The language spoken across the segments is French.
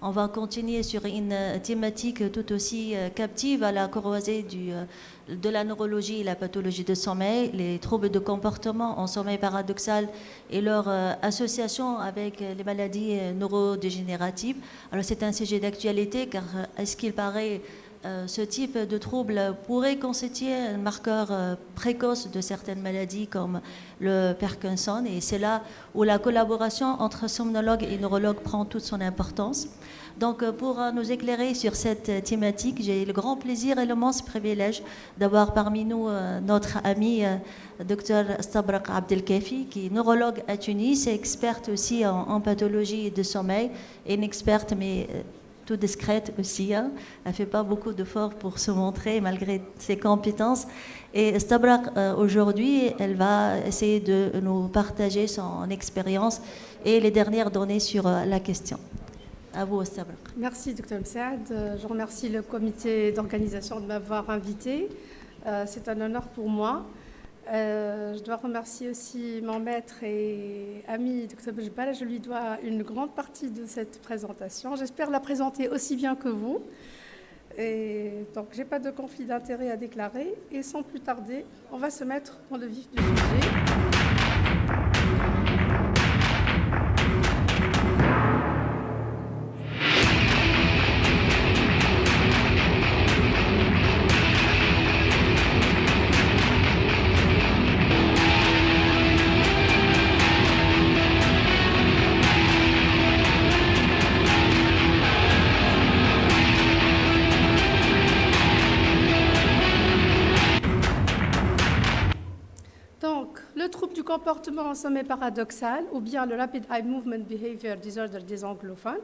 On va continuer sur une thématique tout aussi captive à la croisée de la neurologie et la pathologie de sommeil, les troubles de comportement en sommeil paradoxal et leur association avec les maladies neurodégénératives. Alors c'est un sujet d'actualité car est-ce qu'il paraît ce type de trouble pourrait constituer un marqueur précoce de certaines maladies comme le Parkinson, et c'est là où la collaboration entre somnologues et neurologues prend toute son importance. Donc pour nous éclairer sur cette thématique, j'ai le grand plaisir et l'immense privilège d'avoir parmi nous notre ami Dr Stabrak Abdelkafi, qui est neurologue à Tunis et experte aussi en pathologie de sommeil, et une experte mais tout discrète aussi. Hein. Elle ne fait pas beaucoup d'efforts pour se montrer malgré ses compétences. Et Stabrak, aujourd'hui, elle va essayer de nous partager son expérience et les dernières données sur la question. À vous, Stabrak. Merci, Dr Msaad. Je remercie le comité d'organisation de m'avoir invité. C'est un honneur pour moi. Je dois remercier aussi mon maître et ami, Dr Bejbal. Je lui dois une grande partie de cette présentation. J'espère la présenter aussi bien que vous. Et donc, je n'ai pas de conflit d'intérêt à déclarer. Et sans plus tarder, on va se mettre dans le vif du sujet. Comportement en sommeil paradoxal, ou bien le Rapid Eye Movement Behavior Disorder des anglophones.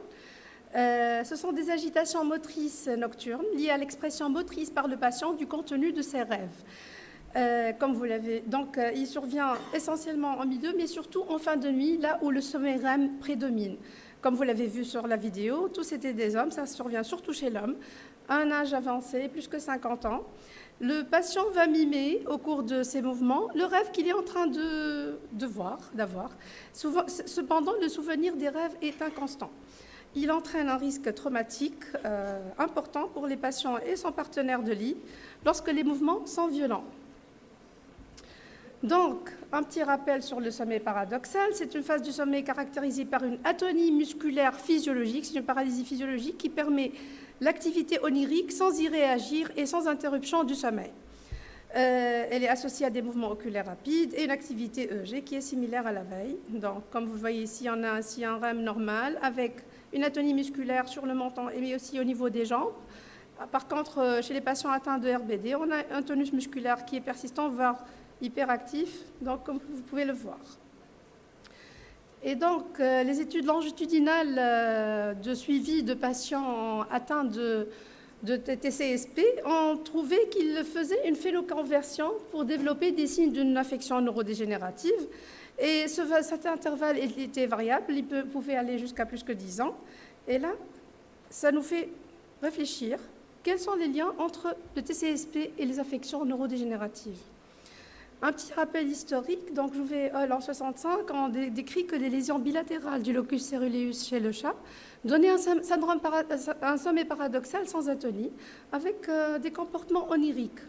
Ce sont des agitations motrices nocturnes liées à l'expression motrice par le patient du contenu de ses rêves. Comme vous l'avez, donc il survient essentiellement en milieu, mais surtout en fin de nuit, là où le sommeil REM prédomine. Comme vous l'avez vu sur la vidéo, tous étaient des hommes, ça survient surtout chez l'homme, à un âge avancé, plus que 50 ans. Le patient va mimer au cours de ses mouvements le rêve qu'il est en train d'avoir. Cependant, le souvenir des rêves est inconstant. Il entraîne un risque traumatique important pour les patients et son partenaire de lit lorsque les mouvements sont violents. Donc, un petit rappel sur le sommeil paradoxal. C'est une phase du sommeil caractérisée par une atonie musculaire physiologique, c'est une paralysie physiologique qui permet l'activité onirique sans y réagir et sans interruption du sommeil. Elle est associée à des mouvements oculaires rapides et une activité EEG qui est similaire à la veille. Donc, comme vous voyez ici, on a ainsi un REM normal avec une atonie musculaire sur le menton mais aussi au niveau des jambes. Par contre, chez les patients atteints de RBD, on a un tonus musculaire qui est persistant, voire hyperactif, donc comme vous pouvez le voir. Et donc, les études longitudinales de suivi de patients atteints de TCSP ont trouvé qu'ils faisaient une phénoconversion pour développer des signes d'une affection neurodégénérative. Et cet intervalle était variable, il pouvait aller jusqu'à plus que 10 ans. Et là, ça nous fait réfléchir quels sont les liens entre le TCSP et les affections neurodégénératives. Un petit rappel historique, donc Jouvet-Hall en 1965, on décrit que les lésions bilatérales du locus ceruleus chez le chat donnaient un sommeil paradoxal sans atonie, avec des comportements oniriques.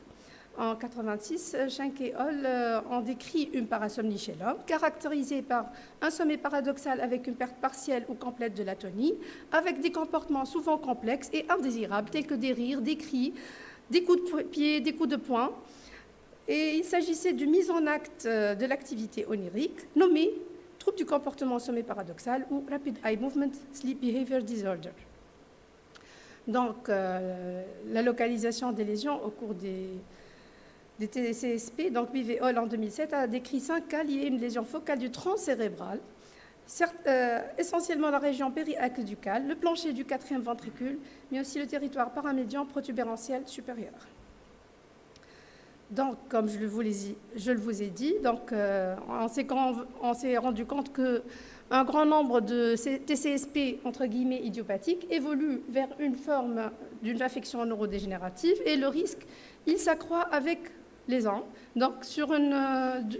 En 1986, Schenck et Hall ont décrit une parasomnie chez l'homme, caractérisée par un sommeil paradoxal avec une perte partielle ou complète de l'atonie, avec des comportements souvent complexes et indésirables, tels que des rires, des cris, des coups de pied, des coups de poing. Et il s'agissait d'une mise en acte de l'activité onirique, nommée trouble du comportement au sommeil paradoxal ou Rapid Eye Movement Sleep Behavior Disorder. Donc, la localisation des lésions au cours des TCSP, donc Jouvet-Hall en 2007, a décrit 5 cas liés à une lésion focale du tronc cérébral, essentiellement la région périaqueducale, le plancher du 4e ventricule, mais aussi le territoire paramédian protubérantiel supérieur. Donc, comme je le vous ai dit, donc, on s'est rendu compte qu'un grand nombre de TCSP, entre guillemets, idiopathiques, évoluent vers une forme d'une affection neurodégénérative et le risque, il s'accroît avec les ans. Donc, sur une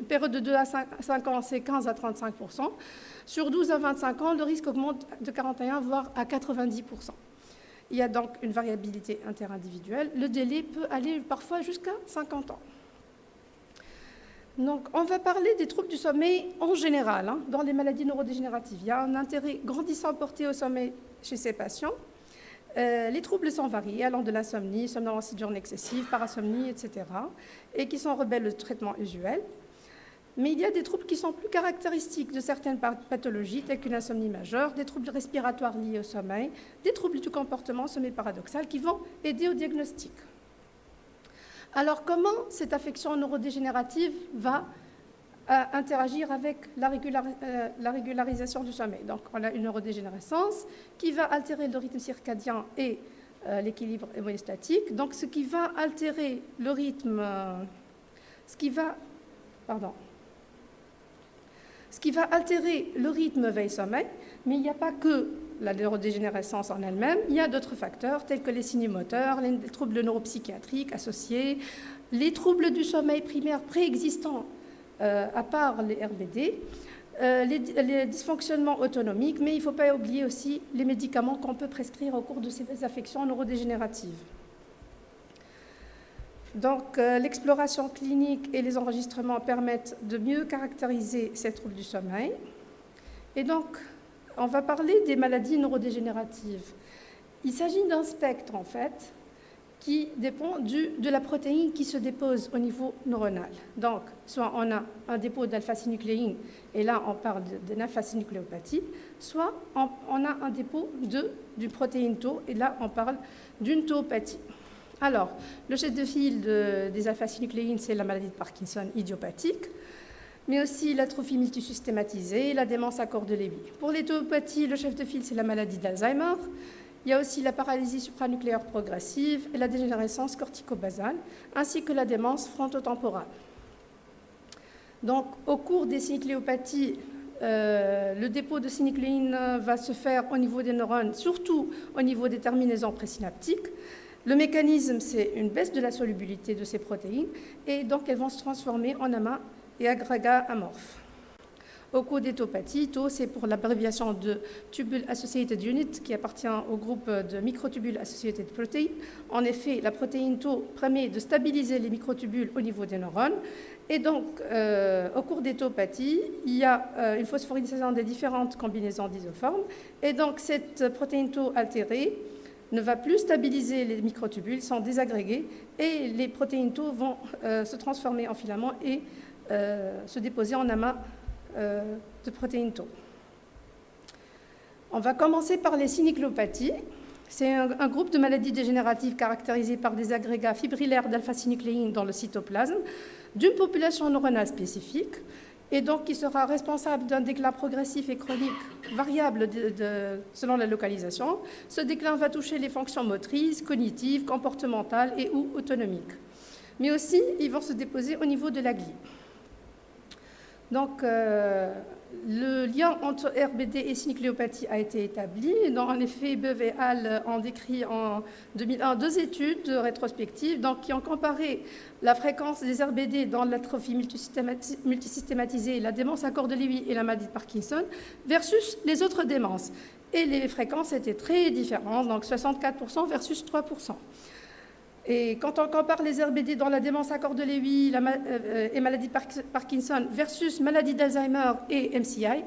période de 2 à 5 ans, c'est 15 à 35%. Sur 12 à 25 ans, le risque augmente de 41 voire à 90%. Il y a donc une variabilité interindividuelle. Le délai peut aller parfois jusqu'à 50 ans. Donc, on va parler des troubles du sommeil en général, dans les maladies neurodégénératives. Il y a un intérêt grandissant porté au sommeil chez ces patients. Les troubles sont variés, allant de l'insomnie, somnolence diurne excessive, parasomnie, etc., et qui sont rebelles au traitement usuel. Mais il y a des troubles qui sont plus caractéristiques de certaines pathologies, telles qu'une insomnie majeure, des troubles respiratoires liés au sommeil, des troubles du comportement, sommeil paradoxal, qui vont aider au diagnostic. Alors, comment cette affection neurodégénérative va interagir avec la régularisation du sommeil? Donc, on a une neurodégénérescence qui va altérer le rythme circadien et l'équilibre hémostatique. Donc, ce qui va altérer le rythme, veille-sommeil, mais il n'y a pas que la neurodégénérescence en elle-même, il y a d'autres facteurs tels que les signes moteurs, les troubles neuropsychiatriques associés, les troubles du sommeil primaire préexistants à part les RBD, les dysfonctionnements autonomiques, mais il ne faut pas oublier aussi les médicaments qu'on peut prescrire au cours de ces affections neurodégénératives. Donc, l'exploration clinique et les enregistrements permettent de mieux caractériser ces troubles du sommeil. Et donc, on va parler des maladies neurodégénératives. Il s'agit d'un spectre, en fait, qui dépend de la protéine qui se dépose au niveau neuronal. Donc, soit on a un dépôt d'alpha-synucléine, et là, on parle d'une alpha-synucléopathie, soit on a un dépôt d'une protéine tau, et là, on parle d'une tauopathie. Alors, le chef de file des alpha-synucléines, c'est la maladie de Parkinson idiopathique, mais aussi l'atrophie multisystématisée, la démence à corps de Lévy. Pour les tauopathies, le chef de file, c'est la maladie d'Alzheimer. Il y a aussi la paralysie supranucléaire progressive et la dégénérescence corticobasale, ainsi que la démence frontotemporale. Donc, au cours des synucléopathies, le dépôt de synucléine va se faire au niveau des neurones, surtout au niveau des terminaisons présynaptiques. Le mécanisme, c'est une baisse de la solubilité de ces protéines, et donc elles vont se transformer en amas et agrégats amorphes. Au cours des taupathies, tau, c'est pour l'abréviation de Tubule Associated Unit, qui appartient au groupe de microtubules Associated Protein. En effet, la protéine tau permet de stabiliser les microtubules au niveau des neurones. Et donc, au cours des taupathies, il y a une phosphorylation des différentes combinaisons d'isoformes. Et donc, cette protéine tau altérée ne va plus stabiliser les microtubules, sont désagrégés, et les protéines tau vont se transformer en filaments et se déposer en amas de protéines tau. On va commencer par les synucléopathies. C'est un groupe de maladies dégénératives caractérisées par des agrégats fibrillaires d'alpha-synucléine dans le cytoplasme d'une population neuronale spécifique, et donc qui sera responsable d'un déclin progressif et chronique variable selon la localisation. Ce déclin va toucher les fonctions motrices, cognitives, comportementales et ou autonomiques. Mais aussi, ils vont se déposer au niveau de la glie. Donc, le lien entre RBD et synucléopathie a été établi. En effet, Beuve et Hall ont décrit en 2001 deux études rétrospectives qui ont comparé la fréquence des RBD dans l'atrophie multisystématisée, la démence à corps de Lévy et la maladie de Parkinson versus les autres démences. Et les fréquences étaient très différentes, donc 64% versus 3%. Et quand on compare les RBD dans la démence à corps de Lévy et maladie de Parkinson versus maladie d'Alzheimer et MCI,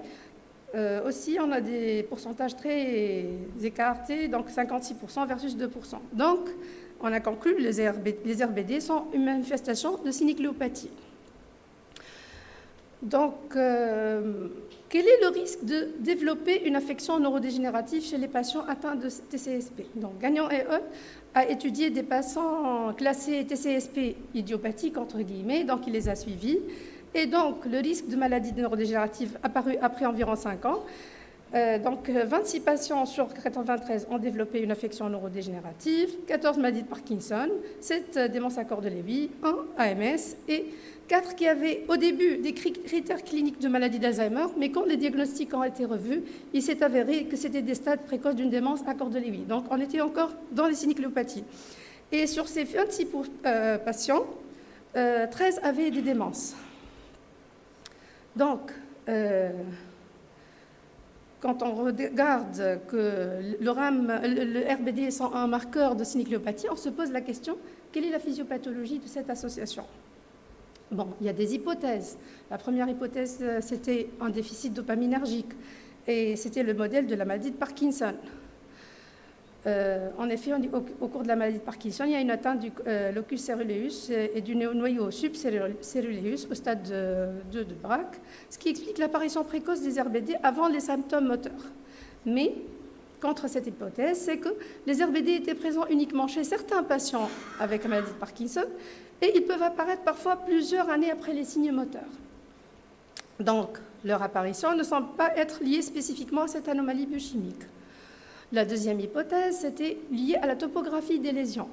aussi on a des pourcentages très écartés, donc 56% versus 2%. Donc on a conclu que les RBD sont une manifestation de synucléopathie. Donc, quel est le risque de développer une affection neurodégénérative chez les patients atteints de TCSP? Donc, Gagnon et eux a étudié des patients classés TCSP idiopathiques, entre guillemets, donc il les a suivis. Et donc, le risque de maladie neurodégénérative apparu après environ 5 ans. Donc, 26 patients sur 93 ont développé une affection neurodégénérative, 14 maladies de Parkinson, 7 démence à corps de Lévy, 1 AMS et 4 qui avaient au début des critères cliniques de maladie d'Alzheimer, mais quand les diagnostics ont été revus, il s'est avéré que c'était des stades précoces d'une démence à corps de Lévy. Donc, on était encore dans les synucléopathies. Et sur ces 26 patients, 13 avaient des démences. Donc, quand on regarde que le RBD sont un marqueur de synucléopathie, on se pose la question, quelle est la physiopathologie de cette association? Bon, il y a des hypothèses. La première hypothèse, c'était un déficit dopaminergique, et c'était le modèle de la maladie de Parkinson. En effet, au cours de la maladie de Parkinson, il y a une atteinte du locus ceruleus et du noyau subceruleus au stade 2 de Braque, ce qui explique l'apparition précoce des RBD avant les symptômes moteurs. Mais, contre cette hypothèse, c'est que les RBD étaient présents uniquement chez certains patients avec la maladie de Parkinson et ils peuvent apparaître parfois plusieurs années après les signes moteurs. Donc, leur apparition ne semble pas être liée spécifiquement à cette anomalie biochimique. La deuxième hypothèse, c'était lié à la topographie des lésions.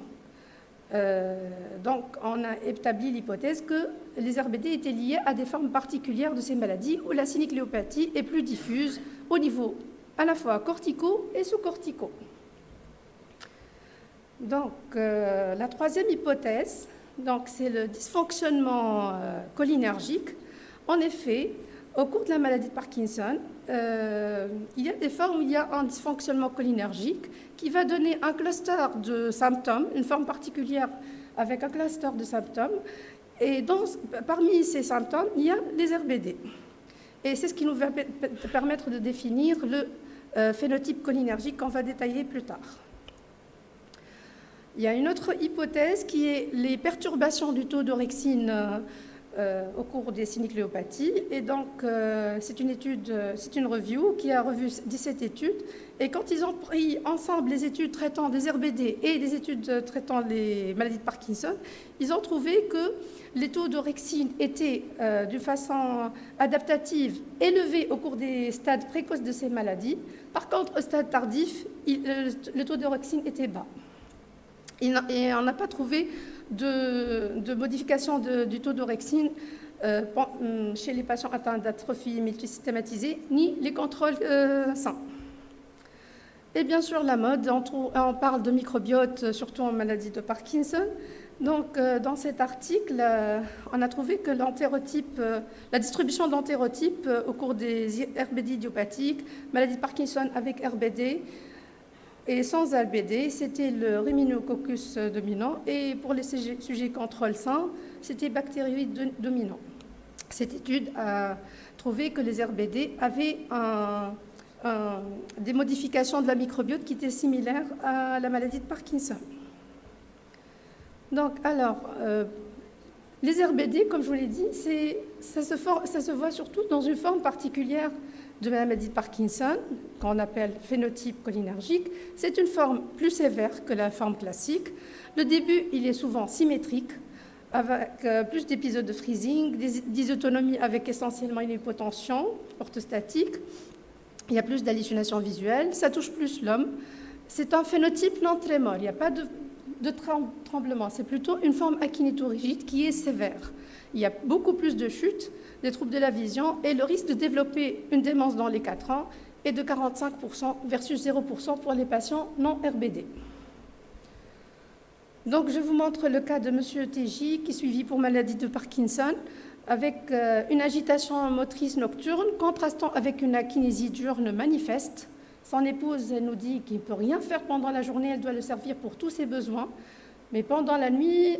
Donc, on a établi l'hypothèse que les RBD étaient liés à des formes particulières de ces maladies où la synucléopathie est plus diffuse au niveau à la fois cortico et sous-cortico. Donc, la troisième hypothèse, c'est le dysfonctionnement cholinergique. En effet, au cours de la maladie de Parkinson, il y a des formes où il y a un dysfonctionnement cholinergique qui va donner un cluster de symptômes, une forme particulière avec un cluster de symptômes. Et parmi ces symptômes, il y a les RBD. Et c'est ce qui nous va permettre de définir le phénotype cholinergique qu'on va détailler plus tard. Il y a une autre hypothèse qui est les perturbations du taux d'orexine au cours des synucléopathies. Et donc, c'est une review qui a revu 17 études. Et quand ils ont pris ensemble les études traitant des RBD et des études traitant les maladies de Parkinson, ils ont trouvé que les taux d'orexine étaient, d'une façon adaptative, élevés au cours des stades précoces de ces maladies. Par contre, au stade tardif, le taux d'orexine était bas. Et on n'a pas trouvé de modification du taux d'orexine chez les patients atteints d'atrophie multisystématisée, ni les contrôles sains. Et bien sûr, la mode, on parle de microbiote, surtout en maladie de Parkinson. Donc, dans cet article, on a trouvé que la distribution d'entérotypes au cours des RBD idiopathiques, maladie de Parkinson avec RBD, et sans RBD, c'était le Rhinococcus dominant. Et pour les sujets contrôle sain, c'était bactérioïde dominant. Cette étude a trouvé que les RBD avaient des modifications de la microbiote qui étaient similaires à la maladie de Parkinson. Donc, alors, les RBD, comme je vous l'ai dit, ça se voit surtout dans une forme particulière de la maladie de Parkinson, qu'on appelle phénotype cholinergique. C'est une forme plus sévère que la forme classique. Le début, il est souvent symétrique, avec plus d'épisodes de freezing, dysautonomie avec essentiellement une hypotension orthostatique. Il y a plus d'hallucinations visuelles, ça touche plus l'homme. C'est un phénotype non trémol, il n'y a pas de tremblement. C'est plutôt une forme akinétorigide qui est sévère. Il y a beaucoup plus de chutes, des troubles de la vision, et le risque de développer une démence dans les 4 ans est de 45% versus 0% pour les patients non RBD. Donc, je vous montre le cas de M. TJ, qui est suivi pour maladie de Parkinson, avec une agitation motrice nocturne, contrastant avec une akinésie diurne manifeste. Son épouse nous dit qu'il ne peut rien faire pendant la journée, elle doit le servir pour tous ses besoins. Mais pendant la nuit,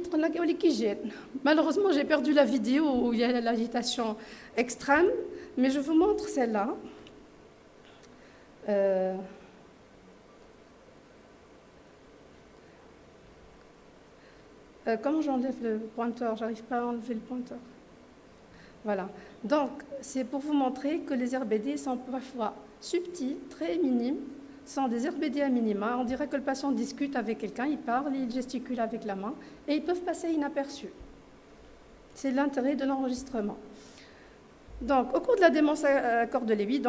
malheureusement, j'ai perdu la vidéo où il y a l'agitation extrême, mais je vous montre celle-là. Comment j'enlève le pointeur? J'arrive pas à enlever le pointeur. Voilà. Donc, c'est pour vous montrer que les RBD sont parfois subtils, très minimes, sont des RBD à minima. On dirait que le patient discute avec quelqu'un, il parle, il gesticule avec la main, et ils peuvent passer inaperçus. C'est l'intérêt de l'enregistrement. Donc, au cours de la démence à corps de Lévy,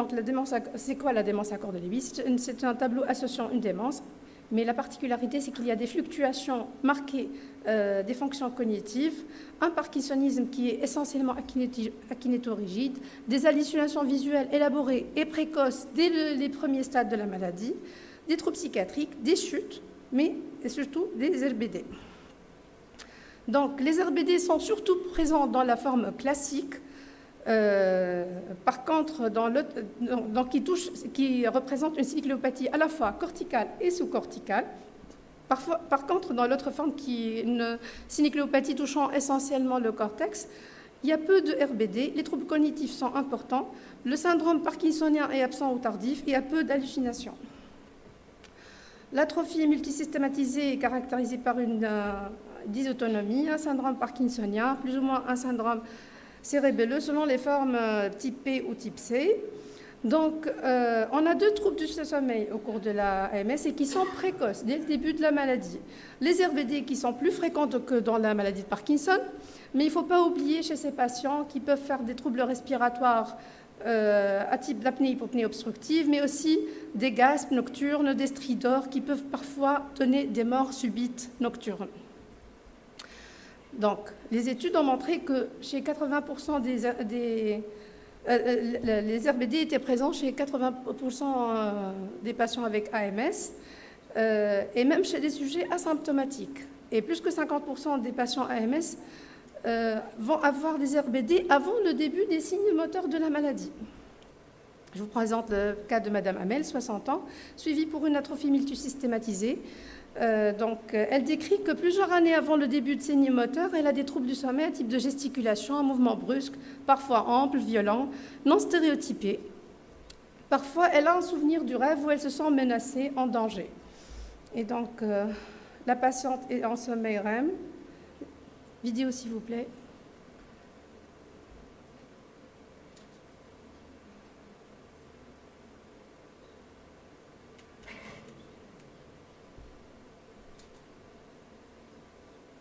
c'est quoi la démence à corps de Lévy? C'est un tableau associant une démence, mais la particularité, c'est qu'il y a des fluctuations marquées des fonctions cognitives, un parkinsonisme qui est essentiellement akinétorigide, des hallucinations visuelles élaborées et précoces dès les premiers stades de la maladie, des troubles psychiatriques, des chutes, mais surtout des RBD. Donc, les RBD sont surtout présents dans la forme classique. Par contre, qui représente une synucléopathie à la fois corticale et sous-corticale. Par contre, dans l'autre forme, qui est une synucléopathie touchant essentiellement le cortex, il y a peu de RBD, les troubles cognitifs sont importants, le syndrome parkinsonien est absent ou tardif, et il y a peu d'hallucinations. L'atrophie multisystématisée est caractérisée par une dysautonomie, un syndrome parkinsonien, plus ou moins un syndrome cérébelleux selon les formes type P ou type C. Donc, on a 2 troubles du sommeil au cours de la AMS et qui sont précoces dès le début de la maladie. Les RBD qui sont plus fréquentes que dans la maladie de Parkinson, mais il ne faut pas oublier chez ces patients qui peuvent faire des troubles respiratoires à type d'apnée-hypopnée obstructive, mais aussi des gaspes nocturnes, des stridors qui peuvent parfois donner des morts subites nocturnes. Donc, les études ont montré que chez 80% les RBD étaient présents chez 80% des patients avec AMS et même chez des sujets asymptomatiques. Et plus que 50% des patients AMS vont avoir des RBD avant le début des signes moteurs de la maladie. Je vous présente le cas de Madame Hamel, 60 ans, suivie pour une atrophie multisystématisée. Elle décrit que plusieurs années avant le début de signes moteurs, elle a des troubles du sommeil à type de gesticulation, un mouvement brusque, parfois ample, violent, non stéréotypé. Parfois, elle a un souvenir du rêve où elle se sent menacée, en danger. Et donc, la patiente est en sommeil REM. Vidéo, s'il vous plaît.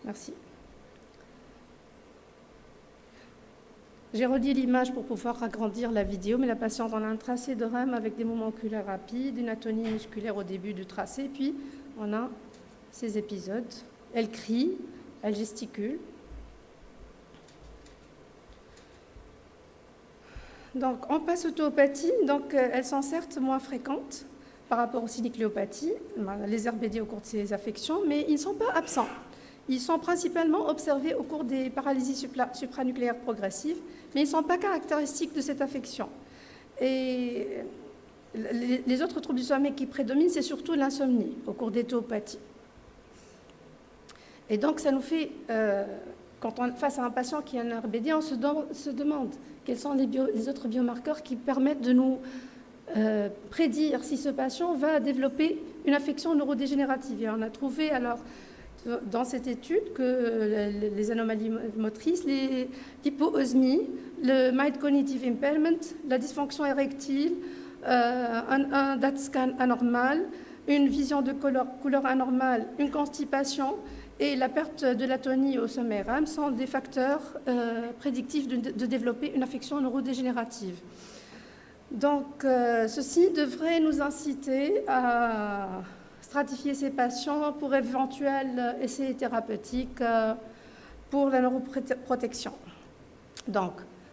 Merci. J'ai redit l'image pour pouvoir agrandir la vidéo, mais la patiente en a un tracé de REM avec des mouvements oculaires rapides, une atonie musculaire au début du tracé, puis on a ces épisodes. Elle crie, elle gesticule. Donc, en passotopathie, elles sont certes moins fréquentes par rapport aux synucléopathies, les RBD au cours de ces affections, mais ils ne sont pas absents. Ils sont principalement observés au cours des paralysies supranucléaires progressives, mais ils ne sont pas caractéristiques de cette affection. Et les autres troubles du sommeil qui prédominent, c'est surtout l'insomnie au cours des théopathies. Et donc, ça nous fait, quand on face à un patient qui a un RBD, on se demande quels sont les autres biomarqueurs qui permettent de nous prédire si ce patient va développer une affection neurodégénérative. Et on a trouvé alors dans cette étude que les anomalies motrices, l'hypoosmie, le mild cognitive impairment, la dysfonction érectile, un DAT scan anormal, une vision de couleur anormale, une constipation et la perte de l'atonie au sommeil REM sont des facteurs prédictifs de développer une affection neurodégénérative. Donc, ceci devrait nous inciter à stratifier ces patients pour éventuels essais thérapeutiques pour la neuroprotection. Donc,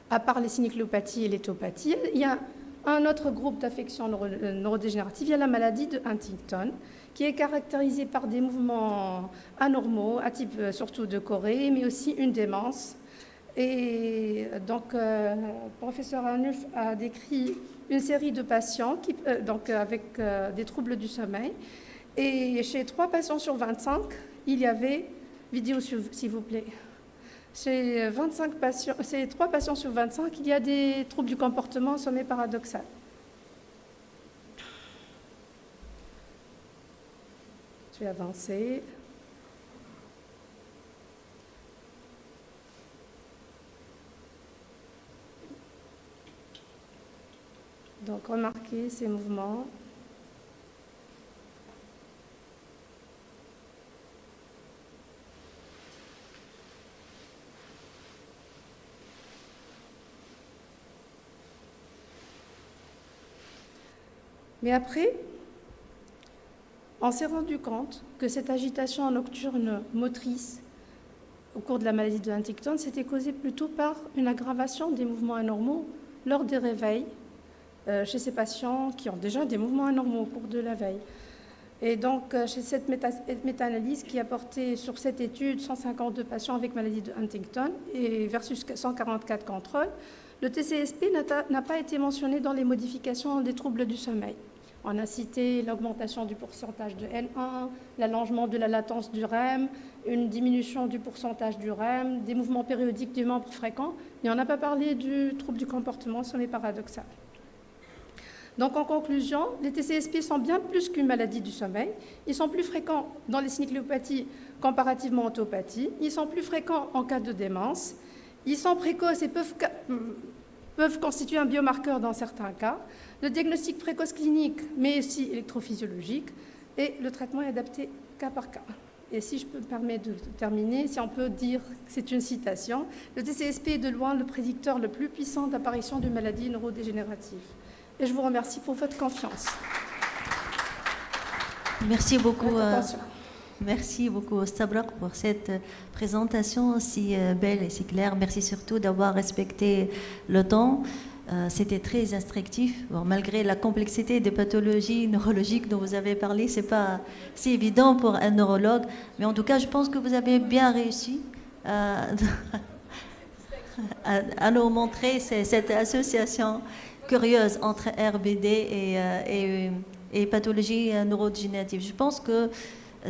à part les synucléopathies et les théopathies, il y a un autre groupe d'affections neurodégénératives, il y a la maladie de Huntington, qui est caractérisée par des mouvements anormaux, à type surtout de Corée, mais aussi une démence. Et donc, le professeur Arnulf a décrit une série de patients avec des troubles du sommeil. Et chez 3 patients sur 25, il y avait, vidéo s'il vous plaît, chez 3 patients sur 25, il y a des troubles du comportement, sommeil paradoxal. Je vais avancer. Donc, remarquez ces mouvements. Mais après, on s'est rendu compte que cette agitation nocturne motrice au cours de la maladie de Huntington s'était causée plutôt par une aggravation des mouvements anormaux lors des réveils chez ces patients qui ont déjà des mouvements anormaux au cours de la veille. Et donc, chez cette méta-analyse qui a porté sur cette étude 152 patients avec maladie de Huntington et versus 144 contrôles, le TCSP n'a pas été mentionné dans les modifications des troubles du sommeil. On a cité l'augmentation du pourcentage de N1, l'allongement de la latence du REM, une diminution du pourcentage du REM, des mouvements périodiques des membres fréquents, mais on n'a pas parlé du trouble du comportement sommeil paradoxal. Donc, en conclusion, les TCSP sont bien plus qu'une maladie du sommeil. Ils sont plus fréquents dans les synucléopathies comparativement aux tauopathies. Ils sont plus fréquents en cas de démence. Ils sont précoces et peuvent constituer un biomarqueur dans certains cas. Le diagnostic précoce clinique, mais aussi électrophysiologique. Et le traitement est adapté cas par cas. Et si je peux me permettre de terminer, si on peut dire que c'est une citation, le TCSP est de loin le prédicteur le plus puissant d'apparition de maladies neurodégénératives. Et je vous remercie pour votre confiance. Merci beaucoup. Merci beaucoup, Stabrak, pour cette présentation si belle et si claire. Merci surtout d'avoir respecté le temps. C'était très instructif. Bon, malgré la complexité des pathologies neurologiques dont vous avez parlé, ce n'est pas si évident pour un neurologue. Mais en tout cas, je pense que vous avez bien réussi à nous montrer cette association curieuse entre RBD et pathologie neurodégénérative. Je pense que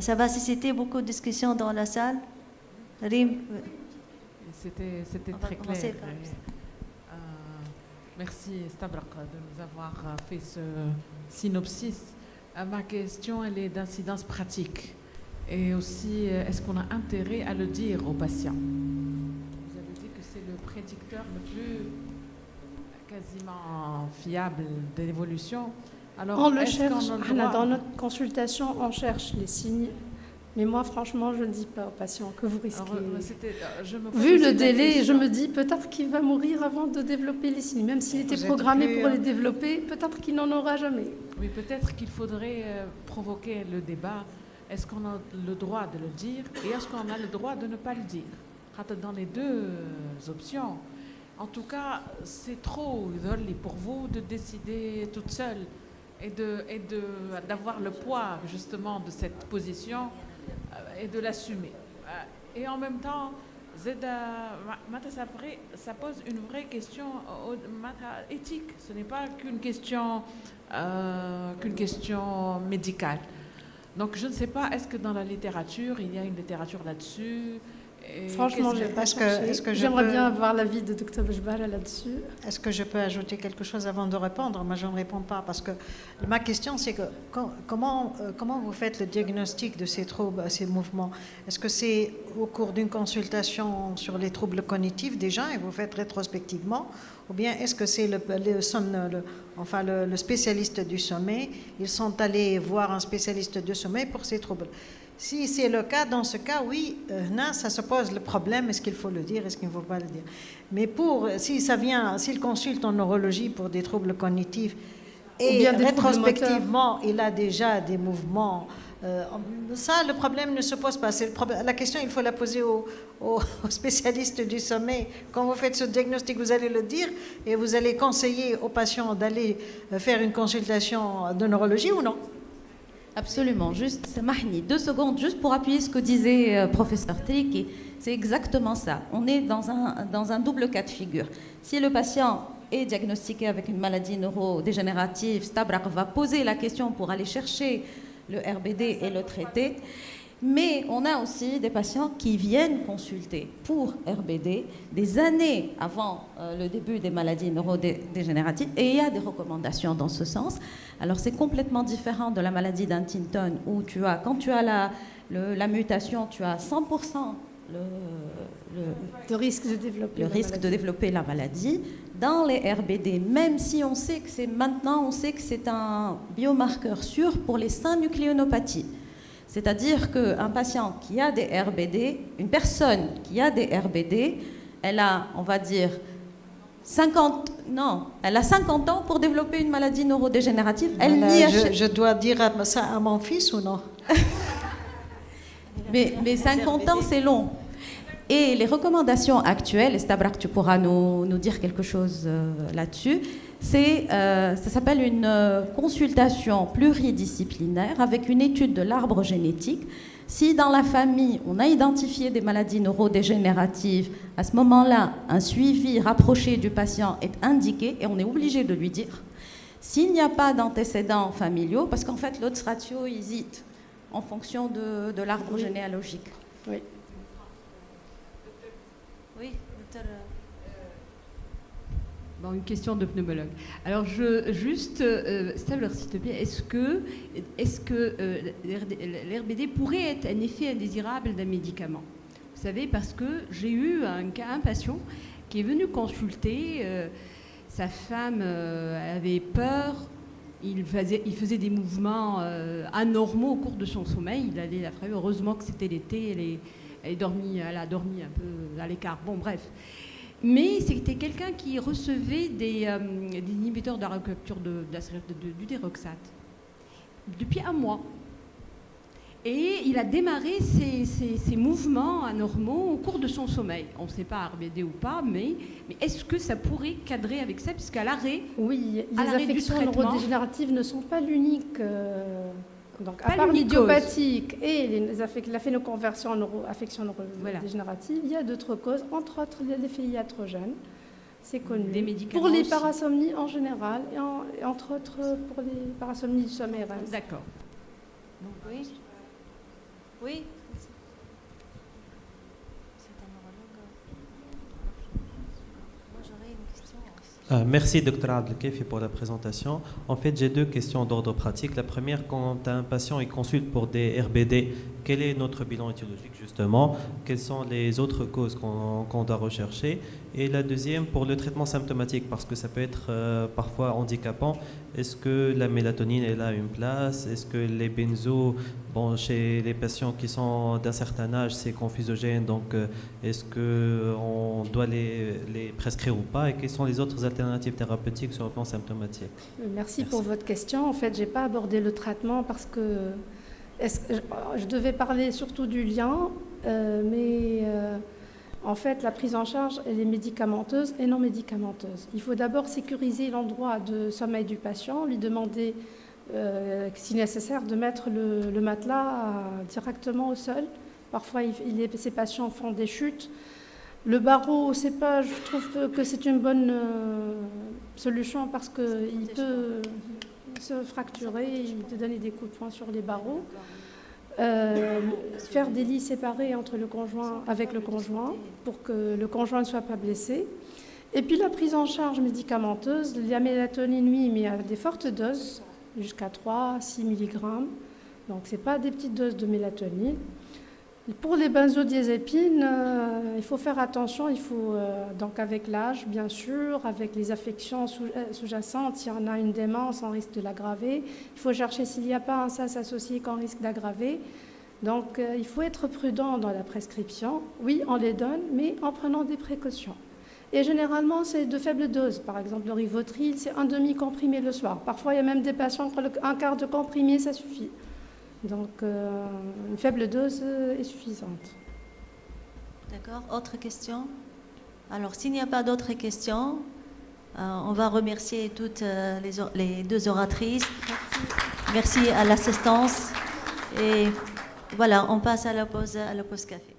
ça va susciter beaucoup de discussions dans la salle. Rim. C'était très clair. Merci Stabrak de nous avoir fait ce synopsis. Ma question, elle est d'incidence pratique. Et aussi, est-ce qu'on a intérêt à le dire aux patients? Vous avez dit que c'est le prédicteur le plus quasiment fiable de l'évolution. Alors, on le cherche. Dans notre consultation, on cherche les signes. Mais moi, franchement, je ne dis pas aux patients que vous risquez. Vu le délai, je me dis peut-être qu'il va mourir avant de développer les signes. Même s'il était programmé pour les développer, peut-être qu'il n'en aura jamais. Oui, peut-être qu'il faudrait provoquer le débat. Est-ce qu'on a le droit de le dire et est-ce qu'on a le droit de ne pas le dire? Dans les deux options. En tout cas, c'est trop pour vous de décider toute seule et d'avoir le poids justement de cette position et de l'assumer. Et en même temps, ça pose une vraie question éthique. Ce n'est pas qu'une question médicale. Donc je ne sais pas, est-ce que dans la littérature, il y a une littérature là-dessus? Franchement, j'aimerais bien avoir l'avis de Dr Bejbara là-dessus. Est-ce que je peux ajouter quelque chose avant de répondre? Moi, je ne réponds pas parce que ma question, c'est que comment vous faites le diagnostic de ces troubles, ces mouvements? Est-ce que c'est au cours d'une consultation sur les troubles cognitifs déjà et vous faites rétrospectivement? Ou bien est-ce que c'est le spécialiste du sommeil? Ils sont allés voir un spécialiste du sommeil pour ces troubles. Si c'est le cas, dans ce cas, oui, ça se pose le problème, est-ce qu'il faut le dire, est-ce qu'il ne faut pas le dire. Mais s'il consulte en neurologie pour des troubles cognitifs et rétrospectivement, il a déjà des mouvements, le problème ne se pose pas. La question, il faut la poser aux spécialistes du sommeil. Quand vous faites ce diagnostic, vous allez le dire et vous allez conseiller aux patients d'aller faire une consultation de neurologie ou non? Absolument. Juste, Samahni, 2 secondes, juste pour appuyer ce que disait professeur Triki. C'est exactement ça. On est dans un double cas de figure. Si le patient est diagnostiqué avec une maladie neurodégénérative, Stabrak va poser la question pour aller chercher le RBD et le traiter. Mais on a aussi des patients qui viennent consulter pour RBD des années avant le début des maladies neurodégénératives et il y a des recommandations dans ce sens. Alors c'est complètement différent de la maladie d'Huntington où quand tu as la mutation, tu as 100% le risque de développer la maladie. Dans les RBD, même si on sait que c'est un biomarqueur sûr pour les synucléonopathies. C'est-à-dire qu'un patient qui a des RBD, une personne qui a des RBD, elle a, on va dire, 50 ans pour développer une maladie neurodégénérative. Je dois dire ça à mon fils ou non? mais 50 ans, c'est long. Et les recommandations actuelles, et Stabrak, tu pourras nous dire quelque chose là-dessus, ça s'appelle une consultation pluridisciplinaire avec une étude de l'arbre génétique. Si dans la famille, on a identifié des maladies neurodégénératives, à ce moment-là, un suivi rapproché du patient est indiqué et on est obligé de lui dire. S'il n'y a pas d'antécédents familiaux, parce qu'en fait, l'autre ratio hésite en fonction de l'arbre généalogique. Oui. Oui, docteur. Bon, une question de pneumologue. Alors, Stabler, s'il te plaît, est-ce que l'RBD pourrait être un effet indésirable d'un médicament? Vous savez, parce que j'ai eu un patient qui est venu consulter, sa femme avait peur, il faisait des mouvements anormaux au cours de son sommeil, il allait la frère. Heureusement que c'était l'été, elle a dormi un peu à l'écart. Bon, bref. Mais c'était quelqu'un qui recevait des inhibiteurs de la recapture du déroxate depuis un mois. Et il a démarré ses mouvements anormaux au cours de son sommeil. On ne sait pas RBD ou pas, mais est-ce que ça pourrait cadrer avec ça? Puisqu'à l'arrêt, oui, les affections neurodégénératives ne sont pas l'unique. Donc, à part l'idiopathique et la phénoconversion en affections neurodégénératives, il y a d'autres causes, entre autres l'effet iatrogène, c'est connu. Des médicaments pour les aussi. parasomnies en général, et entre autres pour les parasomnies du sommeil REM. D'accord. Oui. Oui. C'est un neurologue. Moi, j'aurais une question aussi. Merci, Dr Abdelkefi, pour la présentation. En fait, j'ai deux questions d'ordre pratique. La première, quand un patient il consulte pour des RBD, quel est notre bilan étiologique justement? Quelles sont les autres causes qu'on doit rechercher? Et la deuxième, pour le traitement symptomatique, parce que ça peut être parfois handicapant. Est-ce que la mélatonine elle a une place? Est-ce que les benzos, chez les patients qui sont d'un certain âge, c'est confusogène, donc est-ce qu'on doit les prescrire ou pas? Et quelles sont les autres alternatives thérapeutiques sur le plan symptomatique? Merci pour votre question. En fait, je n'ai pas abordé le traitement parce que je devais parler surtout du lien, mais en fait, la prise en charge, elle est médicamenteuse et non médicamenteuse. Il faut d'abord sécuriser l'endroit de sommeil du patient, lui demander, si nécessaire, de mettre le matelas directement au sol. Parfois, ces patients font des chutes. Le barreau, je trouve que c'est une bonne solution parce qu'il peut se fracturer, il peut donner des coups de poing sur les barreaux. Faire des lits séparés avec le conjoint pour que le conjoint ne soit pas blessé. Et puis la prise en charge médicamenteuse, la mélatonine, oui, mais à des fortes doses, jusqu'à 3-6 mg. Donc ce n'est pas des petites doses de mélatonine. Pour les benzodiazépines, il faut faire attention, donc avec l'âge, bien sûr, avec les affections sous-jacentes, s'il y en a une démence, on risque de l'aggraver. Il faut chercher s'il n'y a pas un SAS associé qu'on risque d'aggraver. Donc il faut être prudent dans la prescription. Oui, on les donne, mais en prenant des précautions. Et généralement, c'est de faibles doses. Par exemple, le Rivotril, c'est un demi-comprimé le soir. Parfois, il y a même des patients qui ont un quart de comprimé, ça suffit. Donc, une faible dose est suffisante. D'accord. Autre question? Alors, s'il n'y a pas d'autres questions, on va remercier toutes les deux oratrices. Merci à l'assistance. Et voilà, on passe à la pause café.